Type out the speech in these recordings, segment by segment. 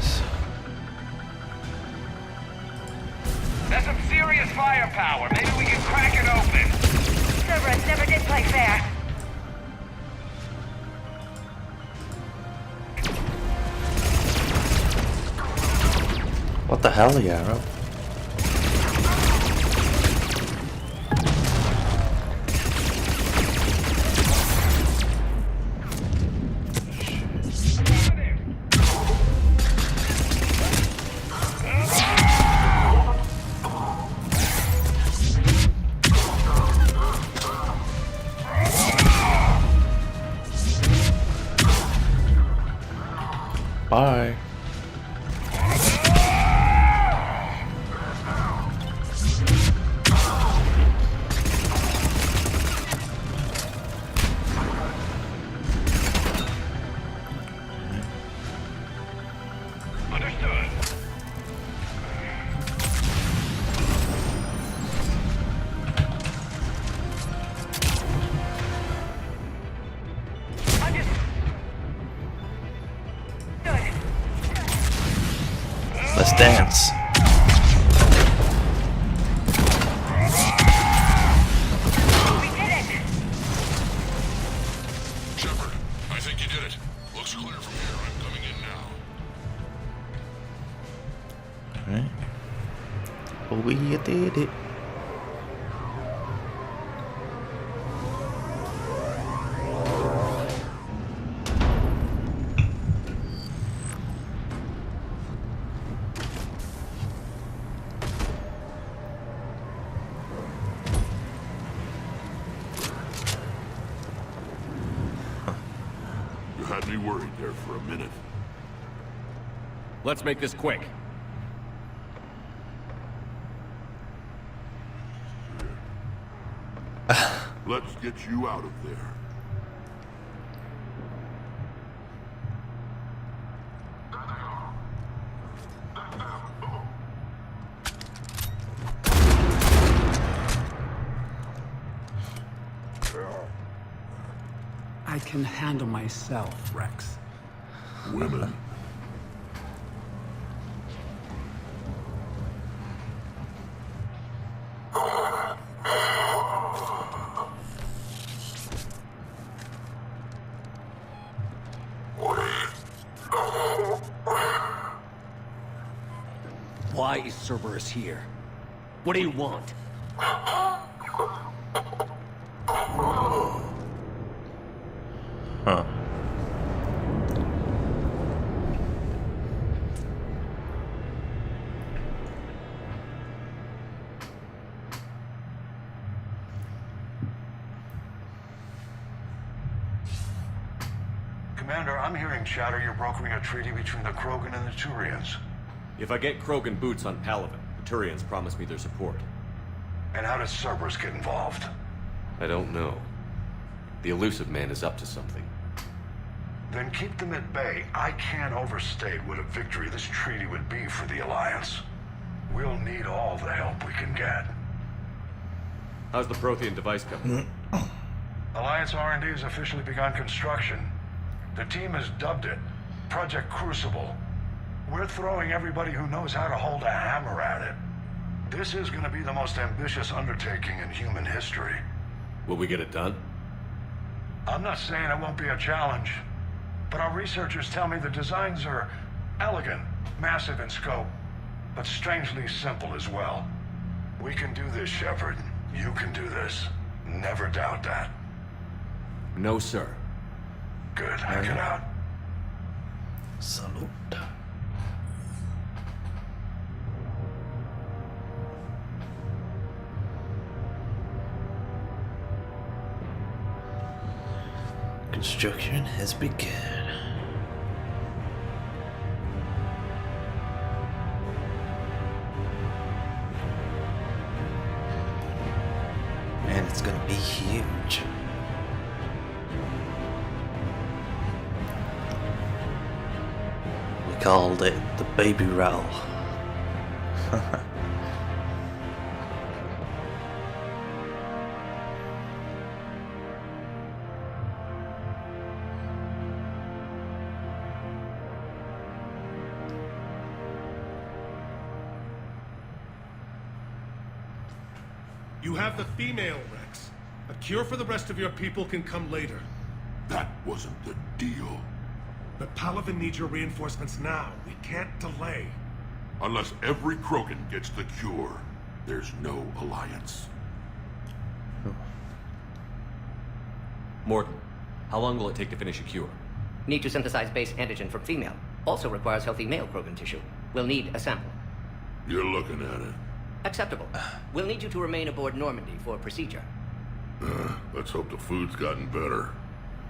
this. That's some serious firepower. Maybe we can crack it open. Cerberus never did play fair. What the hell, Yarrow? Bye. Understood. Let's dance. We did it! Shepard, I think you did it. Looks clear from here. I'm coming in now. Alright. We did it. You had me worried there for a minute. Let's make this quick. Let's get you out of there. I can handle myself, Rex. Women. Why is Cerberus here? What do you want? Huh. Commander, I'm hearing chatter you're brokering a treaty between the Krogan and the Turians. If I get Krogan boots on Palaven, the Turians promise me their support. And how does Cerberus get involved? I don't know. The elusive man is up to something. Then keep them at bay. I can't overstate what a victory this treaty would be for the Alliance. We'll need all the help we can get. How's the Prothean device coming? Alliance R&D has officially begun construction. The team has dubbed it Project Crucible. We're throwing everybody who knows how to hold a hammer at it. This is going to be the most ambitious undertaking in human history. Will we get it done? I'm not saying it won't be a challenge, but our researchers tell me the designs are elegant, massive in scope, but strangely simple as well. We can do this, Shepard. You can do this. Never doubt that. No, sir. Good. Hack it out. Salute. Construction has begun. Man, it's gonna be huge. We called it the baby rattle. You have the female, Rex. A cure for the rest of your people can come later. That wasn't the deal. But Palaven needs your reinforcements now. We can't delay. Unless every Krogan gets the cure, there's no alliance. Morton, how long will it take to finish a cure? Need to synthesize base antigen from female. Also requires healthy male Krogan tissue. We'll need a sample. You're looking at it. Acceptable. We'll need you to remain aboard Normandy for procedure. Let's hope the food's gotten better.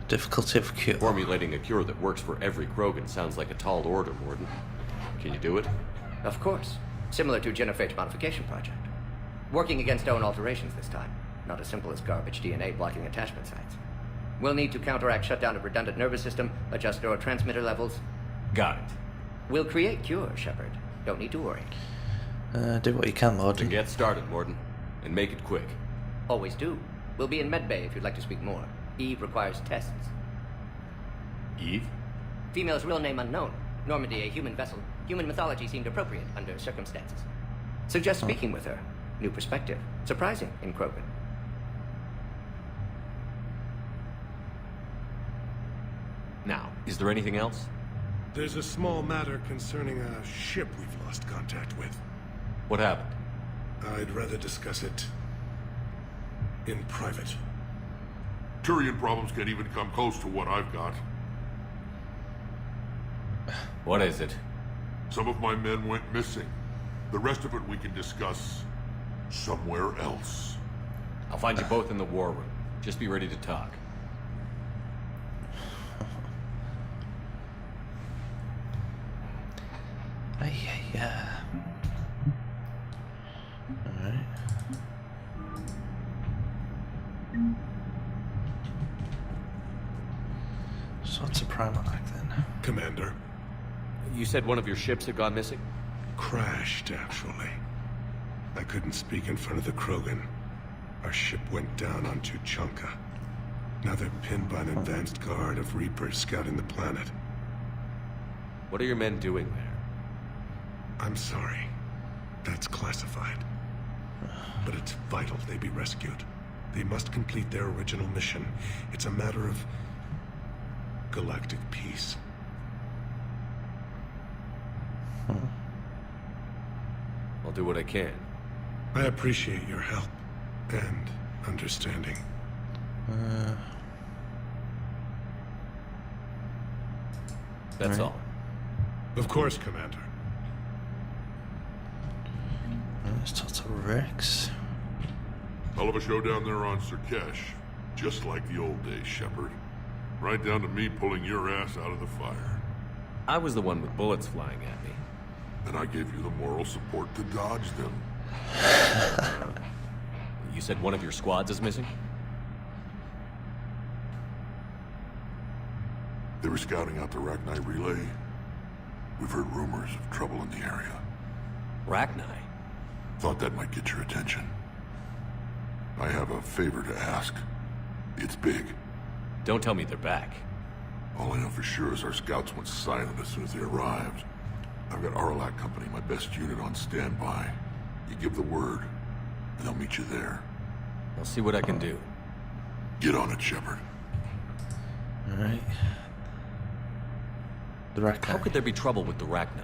Difficulty of cure. Formulating a cure that works for every Krogan sounds like a tall order, Morton. Can you do it? Of course. Similar to Genophage modification project. Working against own alterations this time. Not as simple as garbage DNA blocking attachment sites. We'll need to counteract shutdown of redundant nervous system, adjust neurotransmitter levels. Got it. We'll create cure, Shepard. Don't need to worry. Do what you can, To Morton. get started, Morton. And make it quick. Always do. We'll be in medbay if you'd like to speak more. Eve requires tests. Eve? Female's real name unknown. Normandy a human vessel. Human mythology seemed appropriate under circumstances. Suggest speaking with her. New perspective. Surprising in Krogan. Now, is there anything else? There's a small matter concerning a ship we've lost contact with. What happened? I'd rather discuss it in private. Turian problems can't even come close to what I've got. What is it? Some of my men went missing. The rest of it we can discuss somewhere else. I'll find you both in the war room. Just be ready to talk. Yeah. Alright. So what's a Primarch then? Commander, You said one of your ships had gone missing? crashed, actually. I couldn't speak in front of the Krogan. Our ship went down on Tuchanka. Now they're pinned by an advanced guard of Reapers scouting the planet. What are your men doing there? I'm sorry. That's classified. But it's vital they be rescued. They must complete their original mission. It's a matter of galactic peace. I'll do what I can. I appreciate your help and understanding. That's all. Of course, Commander. Let's talk to Rex. Hell of a show down there on Surkesh. Just like the old days, Shepard. Right down to me pulling your ass out of the fire. I was the one with bullets flying at me. And I gave you the moral support to dodge them. You said one of your squads is missing? They were scouting out the Rachni relay. We've heard rumors of trouble in the area. Rachni? Thought that might get your attention. I have a favor to ask. It's big. Don't tell me they're back. All I know for sure is our scouts went silent as soon as they arrived. I've got Aralac Company, my best unit, on standby. You give the word, and they'll meet you there. I'll see what I can do. Get on it, Shepard. Alright. The Rachni. How could there be trouble with the Rachni?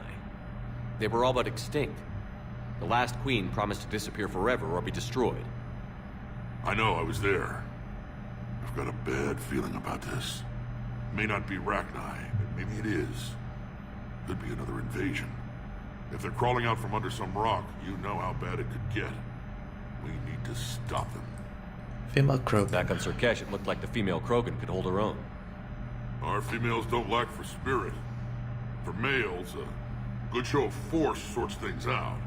They were all but extinct. The last queen promised to disappear forever or be destroyed. I know, I was there. I've got a bad feeling about this. May not be Rachni, but maybe it is. Could be another invasion. If they're crawling out from under some rock, you know how bad it could get. We need to stop them. Female Krogan. Back on Surkesh, it looked like the female Krogan could hold her own. Our females don't lack for spirit. For males, a good show of force sorts things out.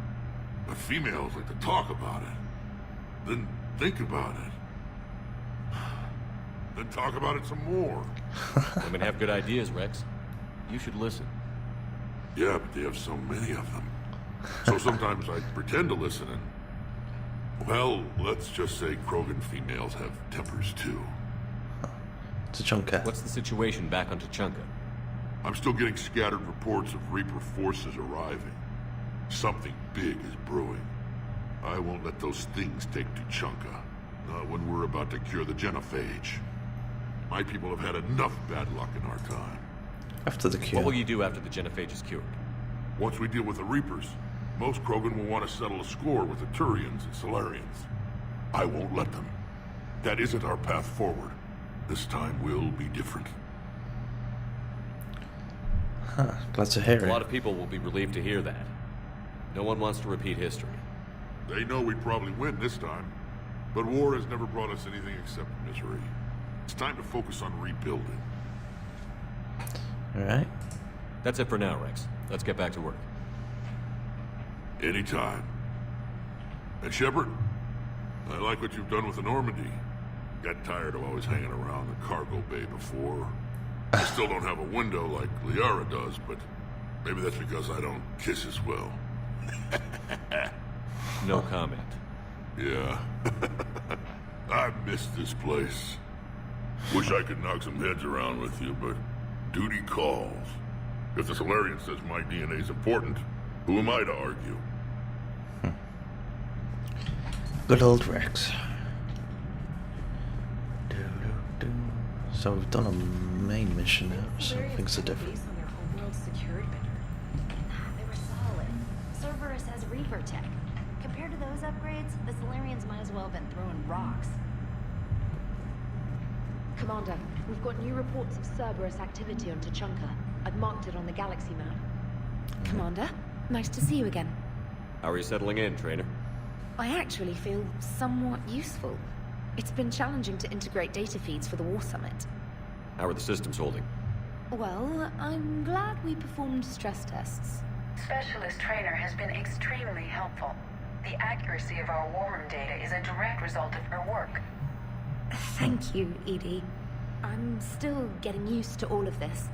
But females like to talk about it. Then think about it. Then talk about it some more. Women have good ideas, Rex. You should listen. Yeah, but they have so many of them. So sometimes I pretend to listen and... Well, let's just say Krogan females have tempers too. Tuchanka. What's the situation back on Tuchanka? I'm still getting scattered reports of Reaper forces arriving. Something big is brewing. I won't let those things take Tuchanka. Not when we're about to cure the genophage. My people have had enough bad luck in our time. After the cure. What will you do after the genophage is cured? Once we deal with the Reapers, most Krogan will want to settle a score with the Turians and Solarians. I won't let them. That isn't our path forward. This time will be different. Huh, glad to hear A lot it. of people will be relieved to hear that. No one wants to repeat history. They know we'd probably win this time, but war has never brought us anything except misery. It's time to focus on rebuilding. Alright. That's it for now, Rex. Let's get back to work. Anytime. And Shepard, I like what you've done with the Normandy. Got tired of always hanging around the cargo bay before. I still don't have a window like Liara does, but maybe that's because I don't kiss as well. No comment. Yeah. I miss this place. Wish I could knock some heads around with you, but duty calls. If the Solarian says my DNA's important, who am I to argue? Good old Rex. Doo-doo-doo. So we've done a main mission now, so things are different. On their homeworld secured better. They were solid. Cerberus has Reaper tech. Compared to those upgrades, the Solarians might as well have been throwing rocks. Commander, we've got new reports of Cerberus activity on Tuchanka. I've marked it on the galaxy map. Commander, nice to see you again. How are you settling in, Trainer? I actually feel somewhat useful. It's been challenging to integrate data feeds for the War Summit. How are the systems holding? Well, I'm glad we performed stress tests. Specialist Trainer has been extremely helpful. The accuracy of our war room data is a direct result of her work. Thank you, Edie. I'm still getting used to all of this.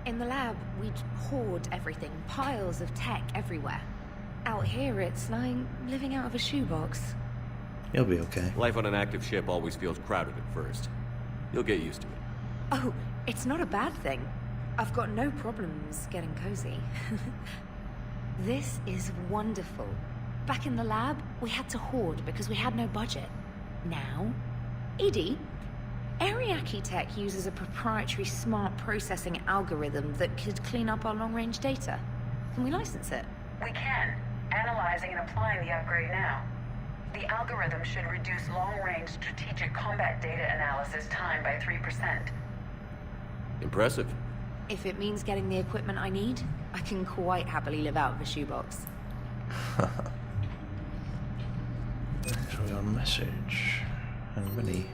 In the lab, we'd hoard everything, piles of tech everywhere. Out here, it's like living out of a shoebox. You'll be okay. Life on an active ship always feels crowded at first. You'll get used to it. Oh, it's not a bad thing. I've got no problems getting cozy. This is wonderful. Back in the lab, we had to hoard because we had no budget. Now, Edie, Ariake Tech uses a proprietary smart processing algorithm that could clean up our long-range data. Can we license it? We can. Analyzing and applying the upgrade now. The algorithm should reduce long-range strategic combat data analysis time by 3%. Impressive. If it means getting the equipment I need, I can quite happily live out of a shoebox. So we got a message. And really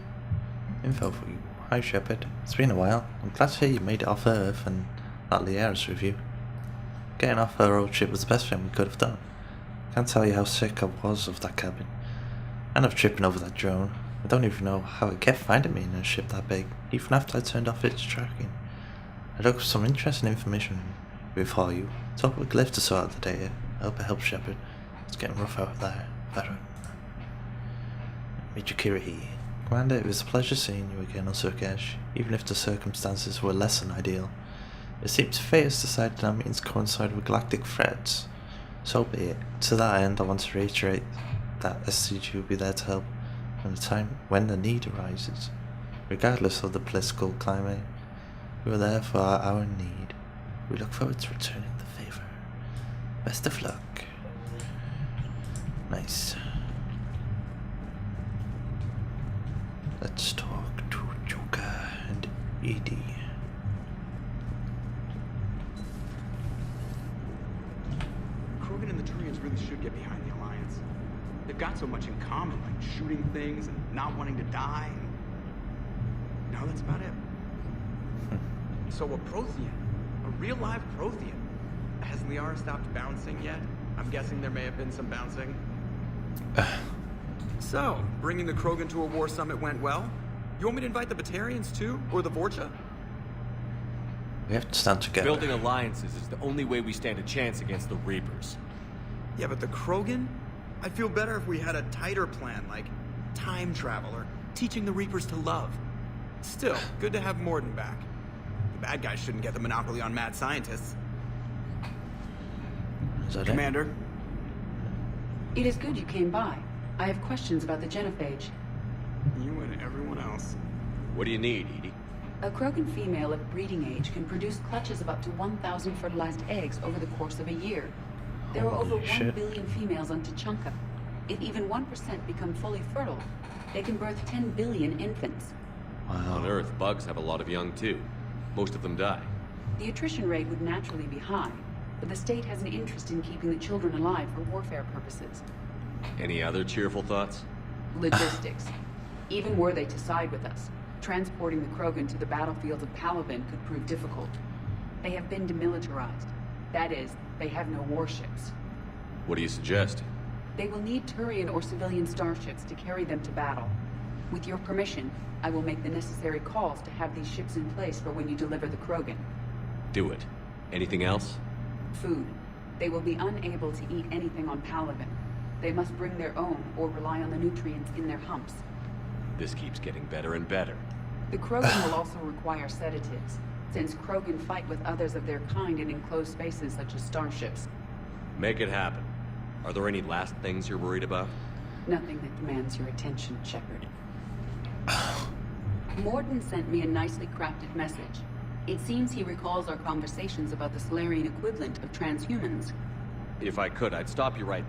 info for you. Hi Shepard. It's been a while. I'm glad to hear you made it off Earth and that Liara's review. Getting off her old ship was the best thing we could have done. Can't tell you how sick I was of that cabin. And of tripping over that drone. I don't even know how it kept finding me in a ship that big, even after I turned off its tracking. I dug up some interesting information before you. Talk with Glyph to sort out the data. I hope it helps Shepard. It's getting rough out there. Veteran. Major Kirihi. Commander, it was a pleasure seeing you again on Surkesh, even if the circumstances were less than ideal. It seems fate has decided our meetings coincide with galactic threats. So be it. To that end, I want to reiterate that SCG will be there to help when the need arises. Regardless of the political climate, we are there for our hour in need. We look forward to returning the favor. Best of luck. Nice. Let's talk to Joker and Edie. Krogan and the Turians really should get behind the Alliance. They've got so much in common, like shooting things and not wanting to die. And now that's about it. So a Prothean, a real live Prothean. Has Liara stopped bouncing yet? I'm guessing there may have been some bouncing. So, bringing the Krogan to a war summit went well? You want me to invite the Batarians too? Or the Vorcha? We have to stand together. Building alliances is the only way we stand a chance against the Reapers. Yeah, but the Krogan? I'd feel better if we had a tighter plan, like time travel or teaching the Reapers to love. Still, good to have Morden back. The bad guys shouldn't get the monopoly on mad scientists. Is that Commander? It is good you came by. I have questions about the genophage. You and everyone else. What do you need, Edie? A Krogan female of breeding age can produce clutches of up to 1,000 fertilized eggs over the course of a year. There are over 1 billion females on Tuchanka. If even 1% become fully fertile, they can birth 10 billion infants. Wow. On Earth, bugs have a lot of young too. Most of them die. The attrition rate would naturally be high, but the state has an interest in keeping the children alive for warfare purposes. Any other cheerful thoughts? Logistics. Even were they to side with us, transporting the Krogan to the battlefields of Palaven could prove difficult. They have been demilitarized. That is, they have no warships. What do you suggest? They will need Turian or civilian starships to carry them to battle. With your permission, I will make the necessary calls to have these ships in place for when you deliver the Krogan. Do it. Anything else? Food. They will be unable to eat anything on Palaven. They must bring their own or rely on the nutrients in their humps. This keeps getting better and better. The Krogan will also require sedatives, since Krogan fight with others of their kind in enclosed spaces such as starships. Make it happen. Are there any last things you're worried about? Nothing that demands your attention, Shepard. Morden sent me a nicely crafted message. It seems he recalls our conversations about the Solarian equivalent of transhumans. If I could, I'd stop you right...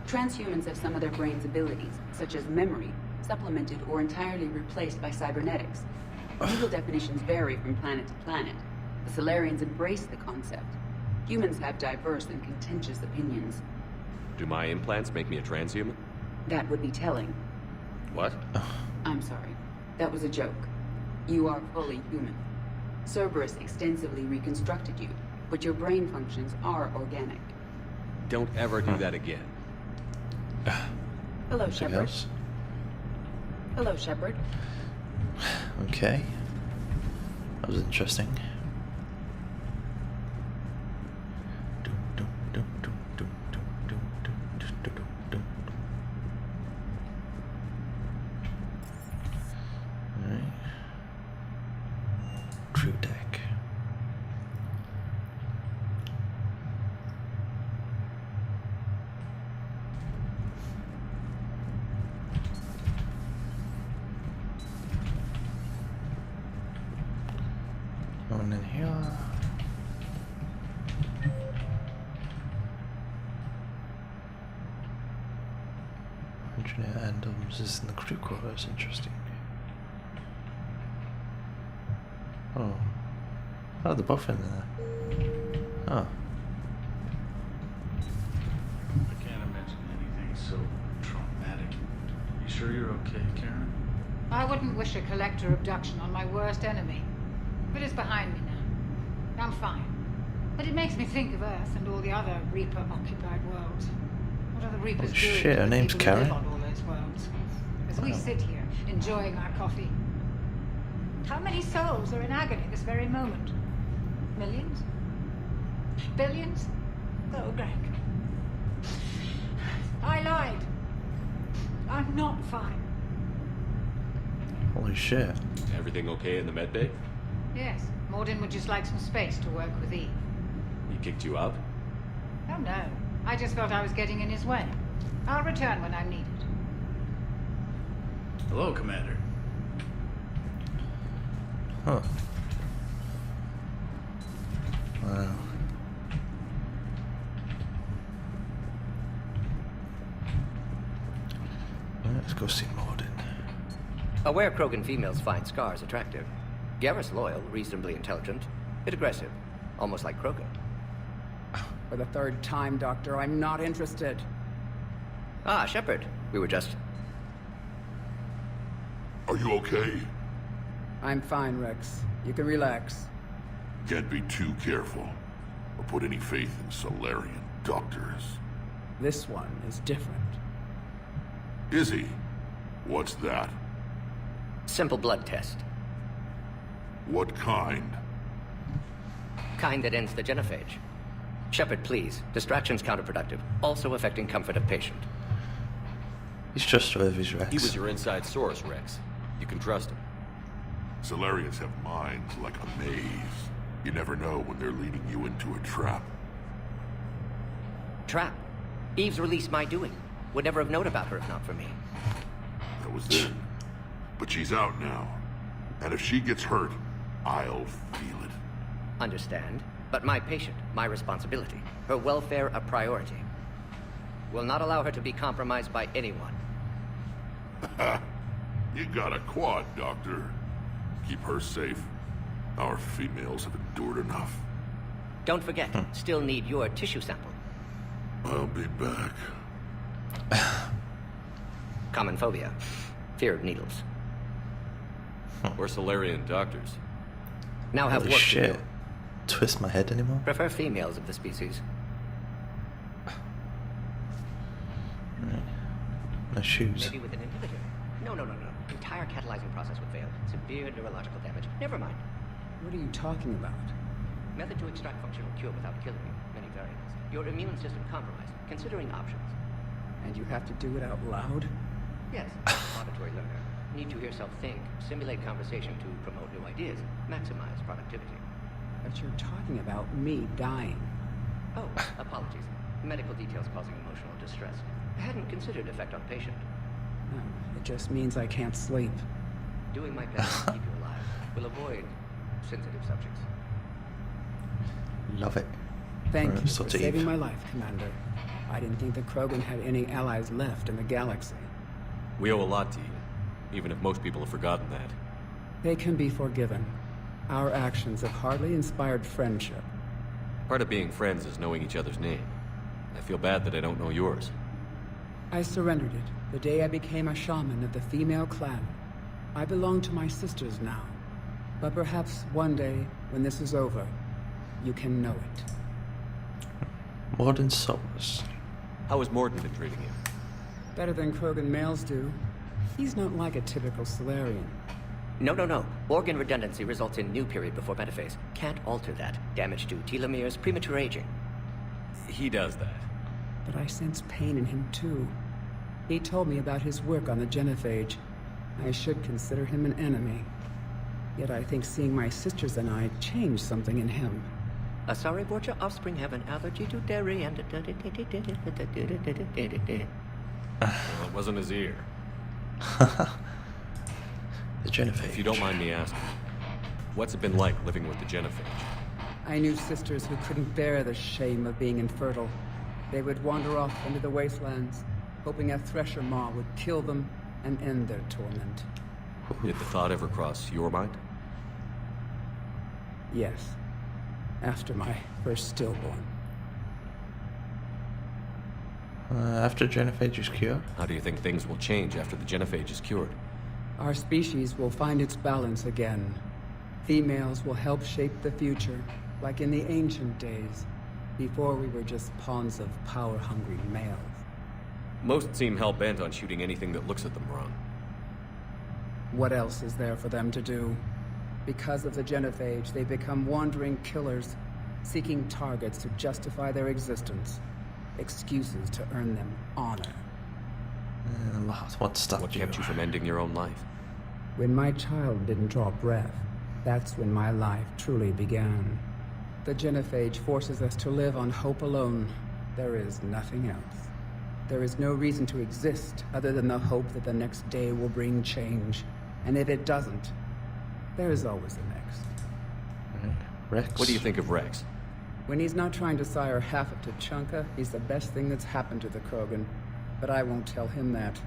Transhumans have some of their brain's abilities, such as memory, supplemented or entirely replaced by cybernetics. Legal definitions vary from planet to planet. The Solarians embrace the concept. Humans have diverse and contentious opinions. Do my implants make me a transhuman? That would be telling. What? I'm sorry. That was a joke. You are fully human. Cerberus extensively reconstructed you, but your brain functions are organic. Don't ever do that again. Hello, Shepard. Hello, Shepard. Okay. That was interesting. Alright. Crew deck. Going in here. Engineer Adams is in the crew quarters. Interesting. Oh. Oh, they're both in there. Oh. I can't imagine anything so traumatic. You sure you're okay, Karen? I wouldn't wish a collector abduction on my worst enemy. But it's behind me now. I'm fine. But it makes me think of Earth and all the other Reaper-occupied worlds. What are the Reapers doing shit, to her the name's people who live Karen. on all those worlds? As we sit here, enjoying our coffee. How many souls are in agony this very moment? Millions? Billions? Oh, Greg. I lied. I'm not fine. Holy shit. Everything okay in the medbay? Yes, Morden would just like some space to work with Eve. He kicked you out? Oh no, I just felt I was getting in his way. I'll return when I'm needed. Hello, Commander. Huh. Wow. Let's go see Morden. Aware Krogan females find scars attractive. Garrus loyal, reasonably intelligent, bit aggressive, almost like Krogan. For the third time, Doctor, I'm not interested. Ah, Shepard. We were just... Are you okay? I'm fine, Rex. You can relax. Can't be too careful, or put any faith in Solarian doctors. This one is different. Is he? What's that? Simple blood test. What kind? Kind that ends the genophage. Shepard, please. Distraction's counterproductive. Also affecting comfort of patient. He's just with his Rex. He was your inside source, Rex. You can trust him. Solarians have minds like a maze. You never know when they're leading you into a trap. Trap. Eve's release my doing. Would never have known about her if not for me. That was then. But she's out now. And if she gets hurt, I'll feel it. Understand? But my patient, my responsibility. Her welfare a priority. Will not allow her to be compromised by anyone. You got a quad, Doctor. Keep her safe. Our females have endured enough. Don't forget, still need your tissue sample. I'll be back. Common phobia. Fear of needles. Or Solarian doctors. Now have Holy work shit. to do. Twist my head anymore? Prefer females of the species. Right. No shoes. Maybe with an inhibitor. No. Entire catalyzing process would fail. Severe neurological damage. Never mind. What are you talking about? Method to extract functional cure without killing you. Many variables. Your immune system compromised. Considering options. And you have to do it out loud? Yes. Auditory learner. Need to hear self think. Simulate conversation to promote new ideas. Maximize productivity. But you're talking about me dying. Oh, apologies. Medical details causing emotional distress. I hadn't considered effect on patient. No, it just means I can't sleep. Doing my best to keep you alive. Will avoid sensitive subjects. Love it. Thank you So for deep. saving my life, Commander. I didn't think the Krogan had any allies left in the galaxy. We owe a lot to you, even if most people have forgotten that. They can be forgiven. Our actions have hardly inspired friendship. Part of being friends is knowing each other's name. I feel bad that I don't know yours. I surrendered it the day I became a shaman of the female clan. I belong to my sisters now. But perhaps one day, when this is over, you can know it. Morden Souls. How has Morden been treating you? Better than Krogan males do. He's not like a typical Solarian. No. Organ redundancy results in new period before metaphase. Can't alter that. Damage to telomeres, premature aging. He does that. But I sense pain in him too. He told me about his work on the genophage. I should consider him an enemy. Yet I think seeing my sisters and I changed something in him. Sorry, Borgia offspring have an allergy to dairy and... Well, it wasn't his ear. The genophage. If you don't mind me asking, what's it been like living with the genophage? I knew sisters who couldn't bear the shame of being infertile. They would wander off into the wastelands, hoping a thresher maw would kill them and end their torment. Did the thought ever cross your mind? Yes. After my first stillborn. After genophage is cured? How do you think things will change after the genophage is cured? Our species will find its balance again. Females will help shape the future, like in the ancient days, before we were just pawns of power-hungry males. Most seem hell-bent on shooting anything that looks at them wrong. What else is there for them to do? Because of the genophage, they become wandering killers, seeking targets to justify their existence. Excuses to earn them honor. What stopped What kept you from ending your own life? When my child didn't draw breath, that's when my life truly began. The genophage forces us to live on hope alone. There is nothing else. There is no reason to exist other than the hope that the next day will bring change. And if it doesn't, there is always the next. Rex? What do you think of Rex? When he's not trying to sire half of Tuchanka, he's the best thing that's happened to the Krogan. But I won't tell him that.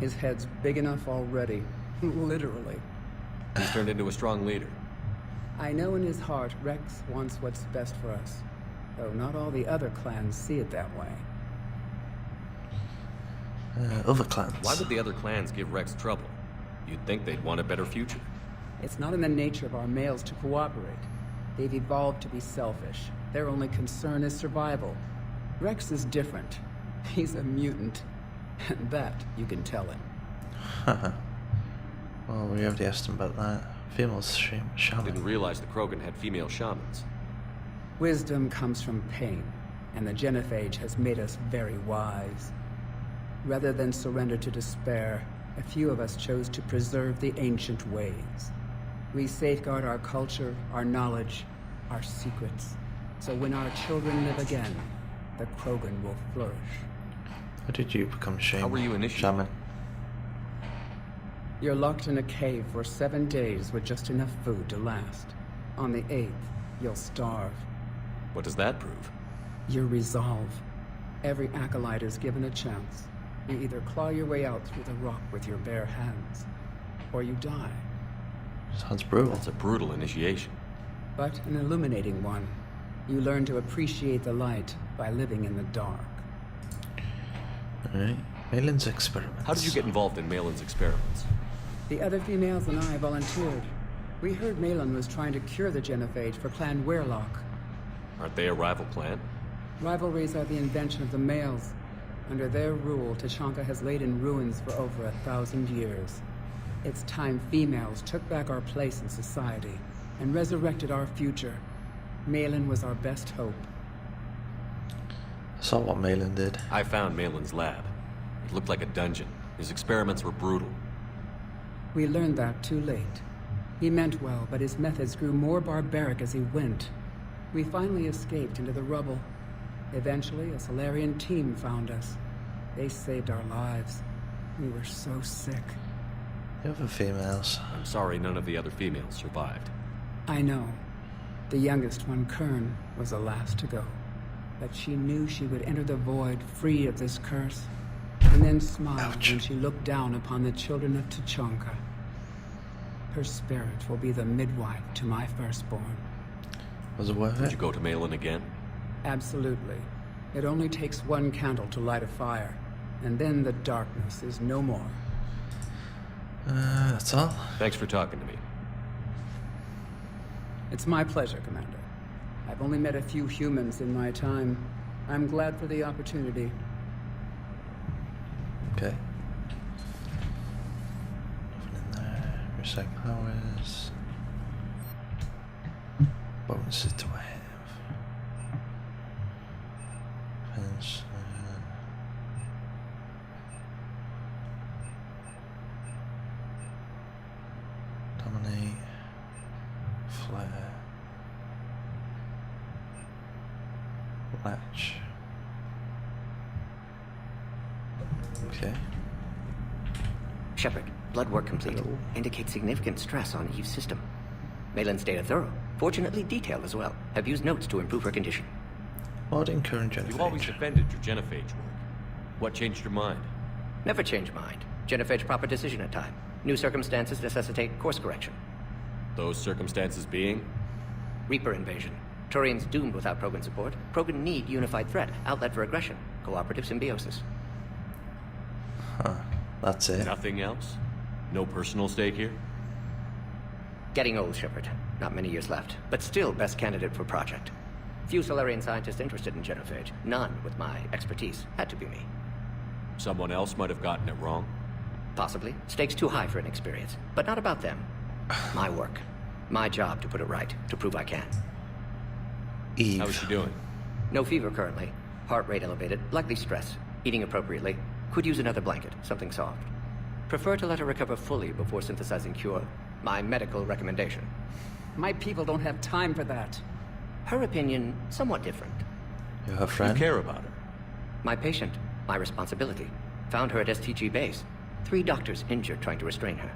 His head's big enough already. Literally. He's turned into a strong leader. I know in his heart Rex wants what's best for us. Though not all the other clans see it that way. Other clans? Why would the other clans give Rex trouble? You'd think they'd want a better future. It's not in the nature of our males to cooperate. They've evolved to be selfish. Their only concern is survival. Rex is different. He's a mutant. And that you can tell him. Well, we already asked him about that. Female shaman. I didn't realize the Krogan had female shamans. Wisdom comes from pain, and the genophage has made us very wise. Rather than surrender to despair, a few of us chose to preserve the ancient ways. We safeguard our culture, our knowledge, our secrets. So when our children live again, the Krogan will flourish. How did you become How were you initiated? shaman? You're locked in a cave for 7 days with just enough food to last. On the 8th, you'll starve. What does that prove? Your resolve. Every acolyte is given a chance. You either claw your way out through the rock with your bare hands, or you die. Sounds brutal. That's a brutal initiation. But an illuminating one. You learn to appreciate the light by living in the dark. Alright. Malin's experiments. How did you get involved in Malin's experiments? The other females and I volunteered. We heard Malin was trying to cure the genophage for Clan Weirlock. Aren't they a rival clan? Rivalries are the invention of the males. Under their rule, Tuchanka has laid in ruins for over 1,000 years. It's time females took back our place in society and resurrected our future. Malin was our best hope. I saw what Malin did. I found Malin's lab. It looked like a dungeon. His experiments were brutal. We learned that too late. He meant well, but his methods grew more barbaric as he went. We finally escaped into the rubble. Eventually, a Solarian team found us. They saved our lives. We were so sick. The other females. I'm sorry none of the other females survived. I know. The youngest one, Kern, was the last to go. But she knew she would enter the void free of this curse, and then smiled when she looked down upon the children of Tuchanka. Her spirit will be the midwife to my firstborn. Was it worth it? Did you go to Malin again? Absolutely. It only takes one candle to light a fire, and then the darkness is no more. That's all. Thanks for talking to me. It's my pleasure, Commander. I've only met a few humans in my time. I'm glad for the opportunity. Okay. Nothing in there. Recycle powers. Bonuses do I have? Fence. Dominate. Flare. Latch. Okay. Shepard, blood work complete. Hello. Indicates significant stress on Eve's system. Malin's data thorough. Fortunately detailed as well. Have used notes to improve her condition. Modding current genophage. You've always defended your genophage work. What changed your mind? Never change mind. Genophage proper decision at time. New circumstances necessitate course correction. Those circumstances being? Reaper invasion. Turians doomed without Krogan support. Krogan need unified threat, outlet for aggression, cooperative symbiosis. Huh. That's it. Nothing else? No personal stake here? Getting old, Shepard. Not many years left, but still best candidate for project. Few Solarian scientists interested in genophage. None with my expertise. Had to be me. Someone else might have gotten it wrong? Possibly. Stakes too high for inexperience. But not about them. My work. My job to put it right. To prove I can. Eve. How is she doing? No fever currently. Heart rate elevated. Likely stress. Eating appropriately. Could use another blanket. Something soft. Prefer to let her recover fully before synthesizing cure. My medical recommendation. My people don't have time for that. Her opinion, somewhat different. You're her friend? You care about her? My patient. My responsibility. Found her at STG base. 3 doctors injured trying to restrain her.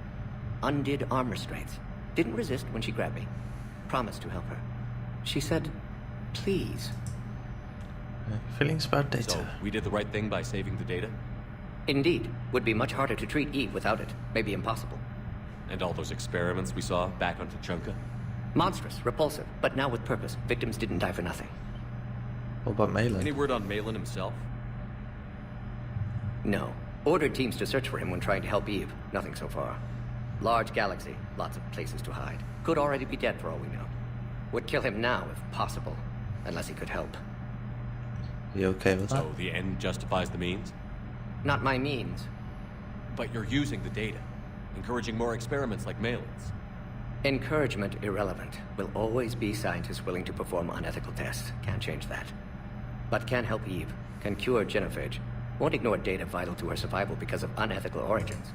Undid arm restraints. Didn't resist when she grabbed me. Promised to help her. She said, please. Feelings about data. So, we did the right thing by saving the data? Indeed. Would be much harder to treat Eve without it. Maybe impossible. And all those experiments we saw back on Tuchanka? Monstrous, repulsive, but now with purpose. Victims didn't die for nothing. What about Malin? Any word on Malin himself? No. Ordered teams to search for him when trying to help Eve. Nothing so far. Large galaxy. Lots of places to hide. Could already be dead for all we know. Would kill him now if possible. Unless he could help. You okay with that? So the end justifies the means? Not my means. But you're using the data. Encouraging more experiments like Malin's. Encouragement irrelevant. Will always be scientists willing to perform unethical tests. Can't change that. But can help Eve. Can cure genophage. Won't ignore data vital to her survival because of unethical origins.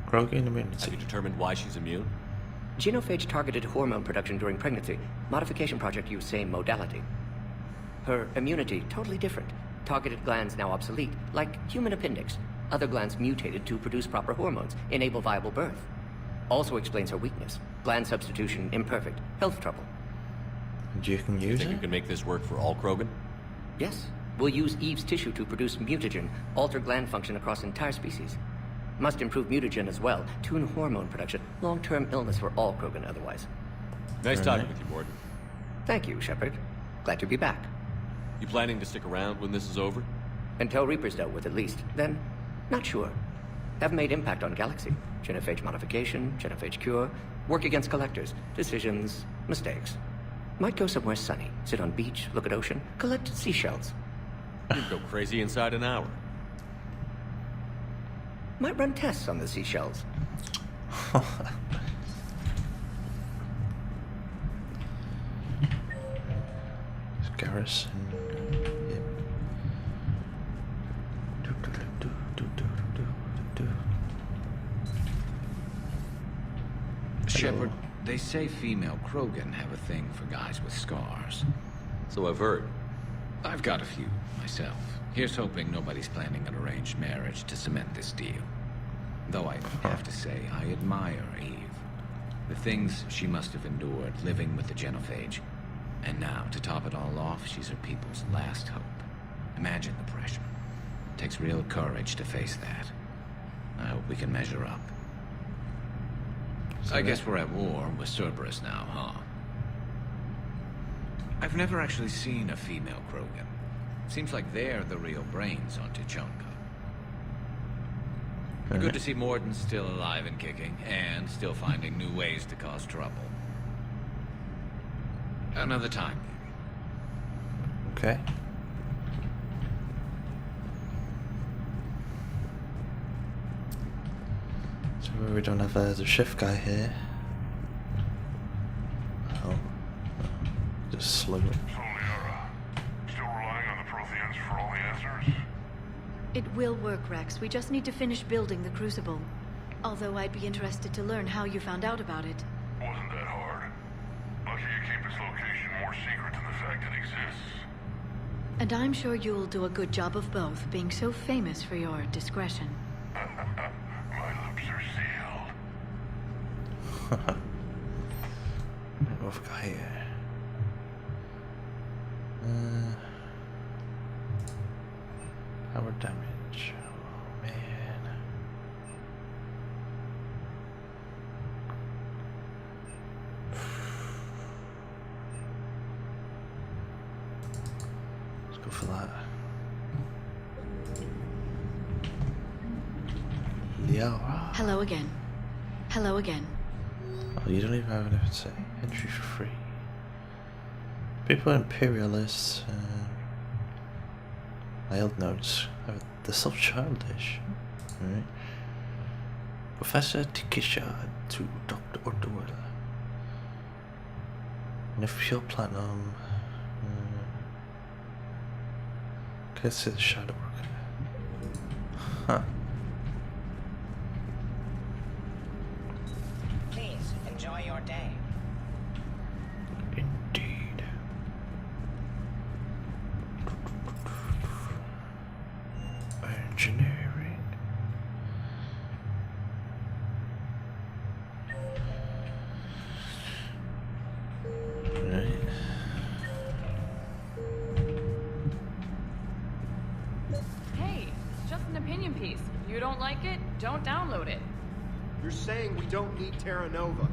Krogan immunity. Have you determined why she's immune? Genophage targeted hormone production during pregnancy. Modification project used same modality. Her immunity, totally different. Targeted glands now obsolete, like human appendix. Other glands mutated to produce proper hormones, enable viable birth. Also explains her weakness. Gland substitution imperfect. Health trouble. You can use Think it? you can make this work for all Krogan? Yes. We'll use Eve's tissue to produce mutagen, alter gland function across entire species. Must improve mutagen as well, tune hormone production. Long-term illness for all Krogan otherwise. Nice talking with you, Morton. Thank you, Shepard. Glad to be back. You planning to stick around when this is over? Until Reaper's dealt with, at least. Then, not sure. Have made impact on Galaxy. Genophage modification, genophage cure, work against collectors, decisions, mistakes. Might go somewhere sunny, sit on beach, look at ocean, collect seashells. You'd go crazy inside an hour. Might run tests on the seashells. Garrison. Yep. Shepard, they say female Krogan have a thing for guys with scars. So I've heard. I've got a few, myself. Here's hoping nobody's planning an arranged marriage to cement this deal. Though I have to say, I admire Eve. The things she must have endured living with the genophage. And now, to top it all off, she's her people's last hope. Imagine the pressure. Takes real courage to face that. I hope we can measure up. I guess we're at war with Cerberus now, huh? I've never actually seen a female Krogan. Seems like they're the real brains on Tuchanka. Good to see Morton still alive and kicking, and still finding new ways to cause trouble. Another time. Okay. So we don't have the shift guy here. Oh. Just slow it. So, Liara, still relying on the Protheans for all the answers? It will work, Rex. We just need to finish building the Crucible. Although I'd be interested to learn how you found out about it. Wasn't that hard. Lucky you keep its location more secret than the fact it exists. And I'm sure you'll do a good job of both, being so famous for your discretion. My lips are sealed. What have we got here? Power damage. Oh man. Let's go for that. Liara. Hello again. Hello again. Oh, you don't even have enough to say. Entry for free. People are imperialists. My old notes. They're so childish. Right? Professor Tikisha to Dr. Ordwell. And if pure platinum. Let's see the shadow work. Huh. Please enjoy your day. Indeed. Engineering. Right. Hey, it's just an opinion piece. If you don't like it, don't download it. You're saying we don't need Terra Nova.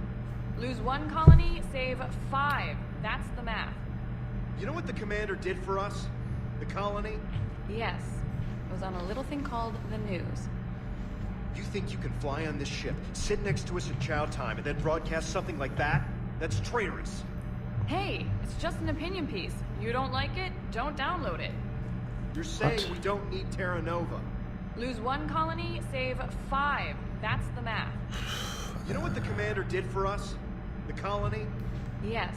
Lose 1 colony, save 5. That's the math. You know what the commander did for us? The colony? Yes. It was on a little thing called the news. You think you can fly on this ship, sit next to us at chow time, and then broadcast something like that? That's traitorous. Hey, it's just an opinion piece. You don't like it, don't download it. You're saying we don't need Terra Nova. Lose 1 colony, save 5. That's the math. You know what the commander did for us? The colony? Yes.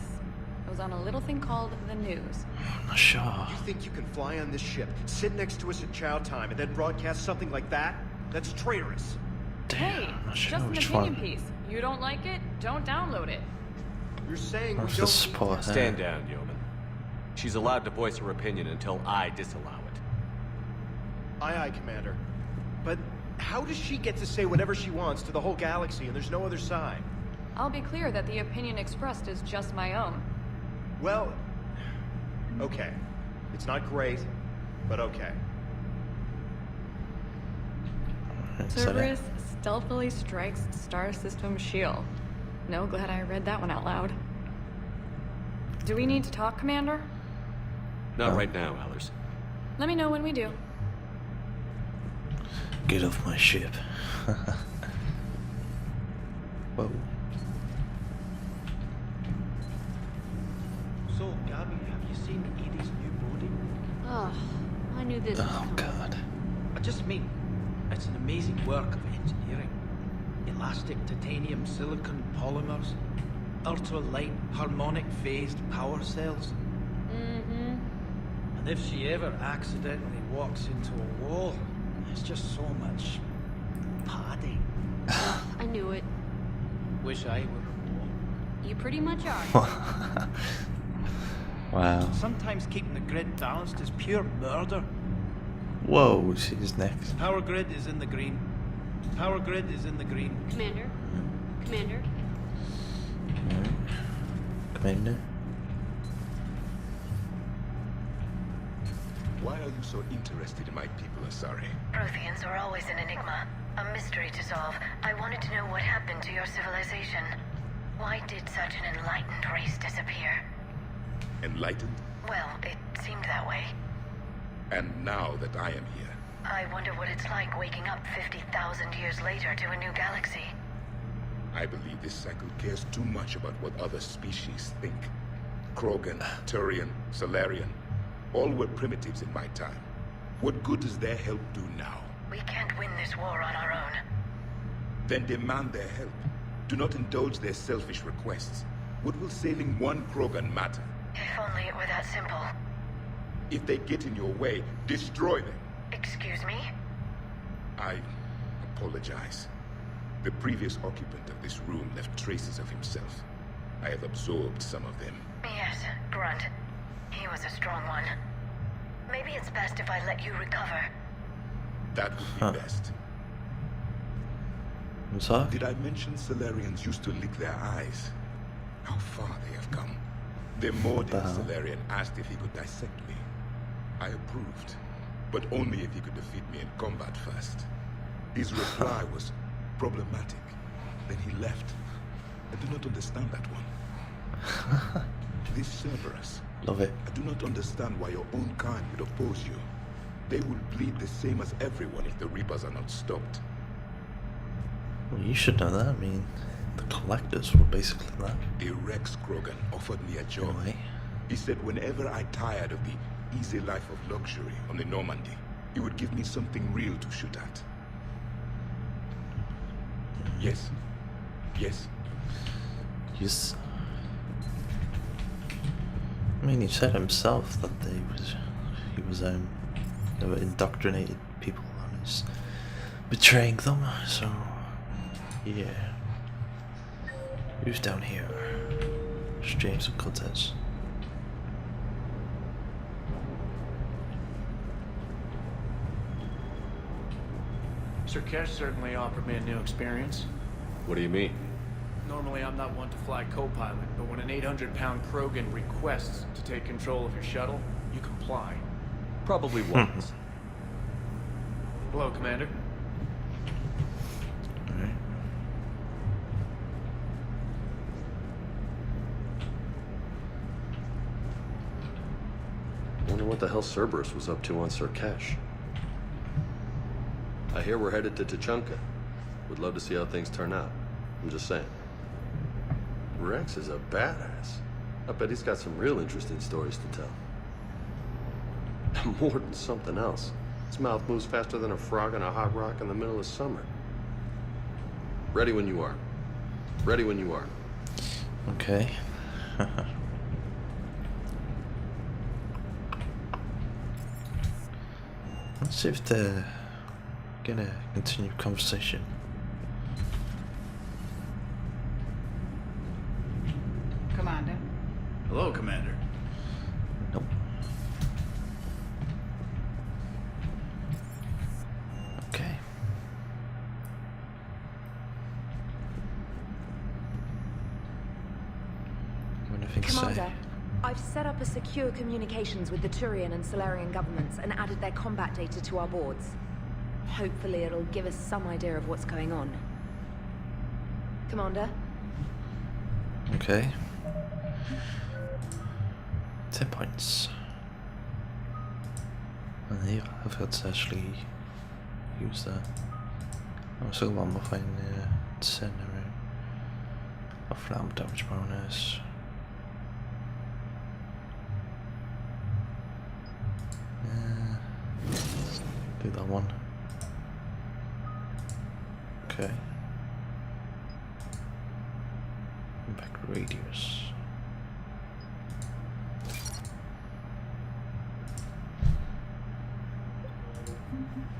It was on a little thing called the news. I'm not sure. You think you can fly on this ship, sit next to us at chow time, and then broadcast something like that? That's traitorous. Hey, it's just an opinion piece. You don't like it, don't download it. You're saying we What's the don't support? Stand down, Yeoman. She's allowed to voice her opinion until I disallow it. Aye, Commander. But how does she get to say whatever she wants to the whole galaxy and there's no other side? I'll be clear that the opinion expressed is just my own. Well, okay. It's not great, but okay. Cerberus stealthily strikes star system shield. No, glad I read that one out loud. Do we need to talk, Commander? Not right now, Allers. Let me know when we do. Get off my ship. Whoa. So, Gabby, have you seen Edie's new body? Oh, I knew this. Oh, God. I just mean, it's an amazing work of engineering. Elastic titanium silicon polymers, ultra-light harmonic phased power cells. Mm-hmm. And if she ever accidentally walks into a wall, there's just so much padding. I knew it. Wish I were a wall. You pretty much are. Wow. Sometimes keeping the grid balanced is pure murder. Whoa, she's next. Power grid is in the green. Power grid is in the green. Commander? Commander? Commander? Why are you so interested in my people, Asari? Protheans are always an enigma, a mystery to solve. I wanted to know what happened to your civilization. Why did such an enlightened race disappear? Enlightened? Well, it seemed that way. And now that I am here, I wonder what it's like waking up 50,000 years later to a new galaxy. I believe this cycle cares too much about what other species think. Krogan, Turian, Solarian, all were primitives in my time. What good does their help do now? We can't win this war on our own. Then demand their help. Do not indulge their selfish requests. What will saving one Krogan matter? If only it were that simple. If they get in your way, destroy them. Excuse me? I apologize. The previous occupant of this room left traces of himself. I have absorbed some of them. Yes, Grunt. He was a strong one. Maybe it's best if I let you recover. That would be best. Sorry? Did I mention Solarians used to lick their eyes? How far they have come. The Mordin Solarian asked if he could dissect me. I approved, but only if he could defeat me in combat first. His reply was problematic. Then he left. I do not understand that one. This Cerberus. Love it. I do not understand why your own kind would oppose you. They will bleed the same as everyone if the Reapers are not stopped. Well, you should know that. I mean, the Collectors were basically that. A Rex Krogan offered me a job. He said whenever I tired of the easy life of luxury on the Normandy, he would give me something real to shoot at. Yes. Yes. Yes. I mean, he said himself that they were indoctrinated people and he's betraying them, so yeah. Who's down here? It's James and Cortez. Sir Kesh certainly offered me a new experience. What do you mean? Normally I'm not one to fly co-pilot, but when an 800-pound Krogan requests to take control of your shuttle, you comply. Probably once. Hello, Commander. Alright. Wonder what the hell Cerberus was up to on Sir Kesh. I hear we're headed to Tuchanka. Would love to see how things turn out. I'm just saying. Rex is a badass. I bet he's got some real interesting stories to tell. More than something else. His mouth moves faster than a frog on a hot rock in the middle of summer. Ready when you are. Ready when you are. Okay. Let's see if they're gonna continue conversation. Commander. Hello, Commander. Nope. anything to say. Commander, I've set up a secure communications with the Turian and Solarian governments and added their combat data to our boards. Hopefully it'll give us some idea of what's going on. Commander? Okay. 10 points. And here I've got to actually use that. I'm still one more fighting the center of flam damage bonus. Do that one. Okay. Impact radius.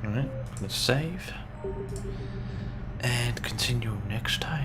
Alright, let's save and continue next time.